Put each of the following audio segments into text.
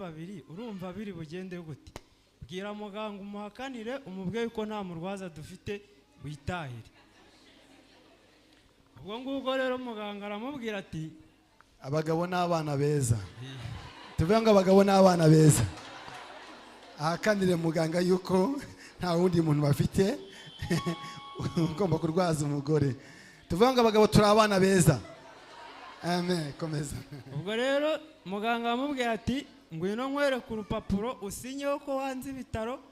babiri urumva biri bugende gute? Bwira muganga umuhakanire umubwiye yuko nta murwaza dufite witahire. Ubwo ngubwo rero muganga aramubwira ati abagabo n'abana beza. Tuvuga ngo abagabo n'abana beza. Ahakanire muganga yuko nta wundi muntu bafite ugomba kurwaza umugore. Tuvuga ngo abagabo turi abana beza. Amen. Komeza. Ubwo rero muganga amubwira ati ngwino nkwereke urupapuro usinyeho ko wanze ibitaro,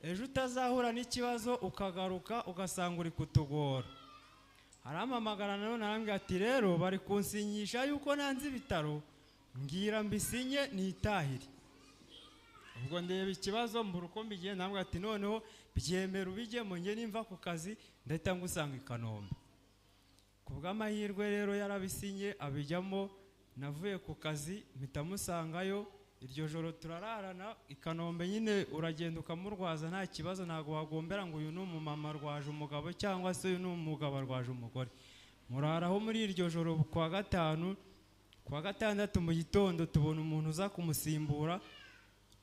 ejo utazahura n'ikibazo ukagaruka ugasanga uri kutugora. Arampamagara none arambwira ati rero bari kunsinyisha yuko nanze ibitaro, mbwira mbisinye nitahire. Ubwo ndeba ikibazo mbura uko mbigiye, nambwira ati noneho byemera ubijyemo njye nimva ku kazi ndahita ngusanga i Kanombe. Kubw'amahirwe rero yarabisinye abijyamo, navuye ku kazi mpita musangayo. Iryo joro turararana i Kanombe, nyine uragenda ukamurwaza nta kibazo, ntago wagombera ngo uyu ni umumama arwaje umugabo cyangwa se uyu ni umugabo arwaje umugore. Muraraho muri iryo joro kuwa gatanu. Kuwa gatandatu mu gitondo tubona umuntu uza kumusimbura.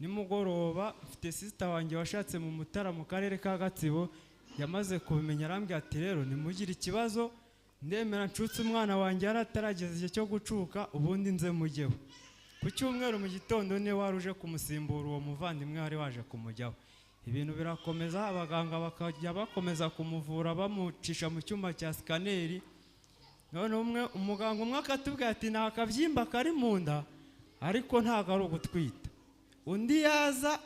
Nimugoroba mfite sister wanjye washatse mu Mutara mu karere ka Gatsibo, yamaze kubimenya arambwira ati rero nimugire ikibazo, ndemera ncutse umwana wanjye yaratarageze igihe cyo gucuka, ubundi nze mujyeho. Ku cyumweru mu gitondo ne waruje kumusimbura uwo muvandimwe wari waje kumujyaho. Ibintu birakomeza, abaganga bakajya bakomeza kumuvura bamucisha mu cyuma cya scanner. None umuganga umwe akatubwira ati nta kabyimba kari mu nda ariko ntago ari ugutwita. Undi yaza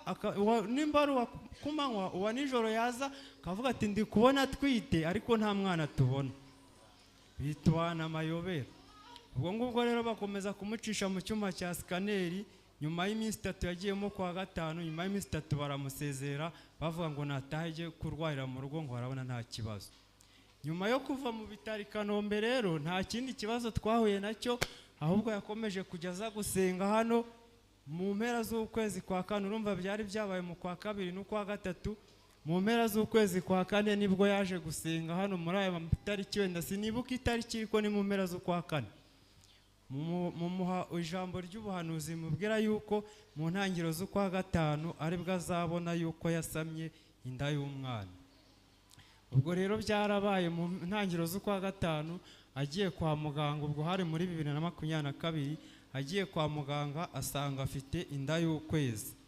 nimba ari kumanywa uwa nijoro yaza akavuga ati ndi kubona twite ariko nta mwana tubona. Bitwana amayobera. Ubwo ngubwo rero bakomeza kumucisha mu cyuma cya scanner. Nyuma y'iminsi 3 yagiyemo kwa gatanu, nyuma y'iminsi 3 baramusezera bavuga ngo natahe kurwarira mu rugo ngo barabona nta kibazo. Nyuma yo kuva mu bitari Kanombe rero nta kindi kibazo twahuye nacyo, ahubwo yakomeje kujyaza gusenga hano mu mpera z'ukwezi kwa kane. Urumva byari byabaye mu kwa kabiri no kwa gatatu. Mu mpera z'ukwezi kwa kane nibwo yaje gusenga hano muri aya tariki, wenda sinibuka itariki ariko ni mu mpera z'ukwa kane. Mumuha ijambo ry'ubuhanuzi mubwira yuko mu ntangiro z'ukwa gatanu aribwo azabona yuko yasamye inda y'umwana. Ubwo rero byarabaye mu ntangiro z'ukwa gatanu agiye kwa muganga, ubwo hari muri 2022, agiye kwa muganga asanga afite inda y'ukwezi.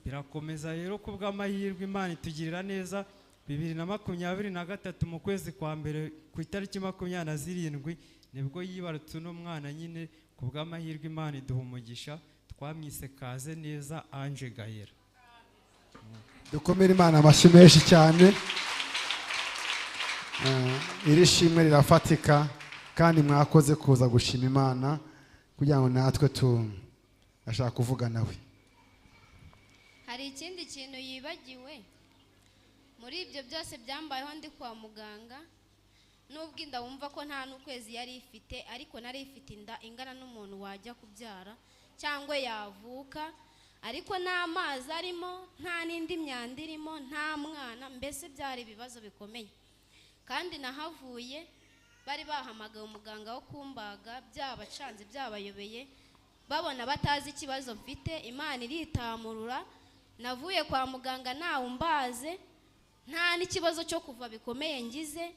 Birakomeza rero kubw'amahirwe Imana itugirira neza. 2023 mu kwezi kwa mbere ku itariki 27 nibwo yibarutse no mwana, nyine kubw'amahirwe Imana iduha umugisha, twamwise Kaze Neza Ange Gahera. Dukomere Imana amashyi menshi cyane. Iri shimwe rirafatika kandi mwakoze kuza gushima Imana kugira ngo natwe ashaka kuvuga nawe. Hari ikindi kintu yibagiwe muri ibyo byose byambayeho ndi kwa muganga. Nubwo inda wumva ko nta n'ukwezi yari ifite, ariko nari ifite inda ingana n'umuntu wajya kubyara cyangwa yavuka, ariko nta mazi arimo, nta n'indi myanda irimo, nta mwana, mbese byari ibibazo bikomeye. Kandi nahavuye bari bahamagaye umuganga wo kumbaga, byabacanze byabayobeye, babona batazi ikibazo mfite. Imana iritamurura, navuye kwa muganga ntawe umbaze, nta n'ikibazo cyo kuva bikomeye ngize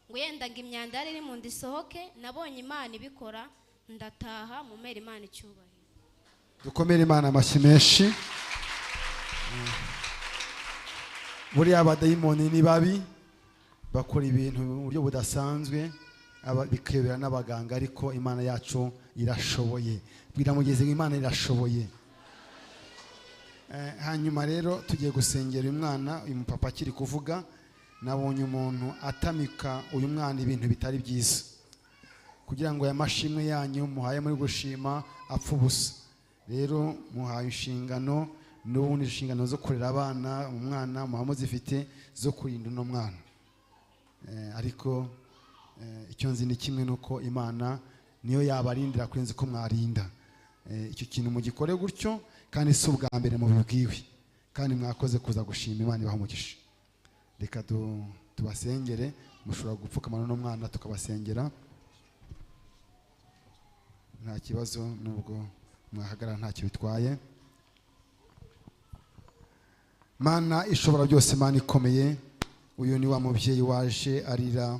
ngo yenda ngo imyanda yari iri mu nda isohoke. Nabonye Imana ibikora, ndataha mu mera Imana icyubahiro. Dukomere Imana amashyi menshi. Buriya abadayimoni ni babi, bakora ibintu mu buryo budasanzwe bikebera n'abaganga, ariko Imana yacu irashoboye. Bwira mugeze ngo Imana irashoboye. Hanyuma rero tugiye gusengera uyu mwana. Uyu mupapa akiri kuvuga, nabonye umuntu atamika uyu mwana ibintu bitari byiza, kugira ngo aya mashimwe yanyu muhaye muri gushima apfa ubusa. Rero muhaye inshingano, n'ubundi inshingano zo kurera abana, umwana muba muzifite zo kurinda uno mwana. Ariko icyo nzi ni kimwe, nuko Imana niyo yabarindira kurenza ko mwarinda. Icyo kintu mugikore gutyo, kandi si ubwa mbere mubibwiwe, kandi mwakoze kuza gushima Imana ibaha umugisha. Reka tubasengere. Mushobora gupfukama n'umwana tukabasengera, nta kibazo, nubwo mwahagarara ntacyo bitwaye. Mana ishobora byose, Mana ikomeye, uyu ni wa mubyeyi waje arira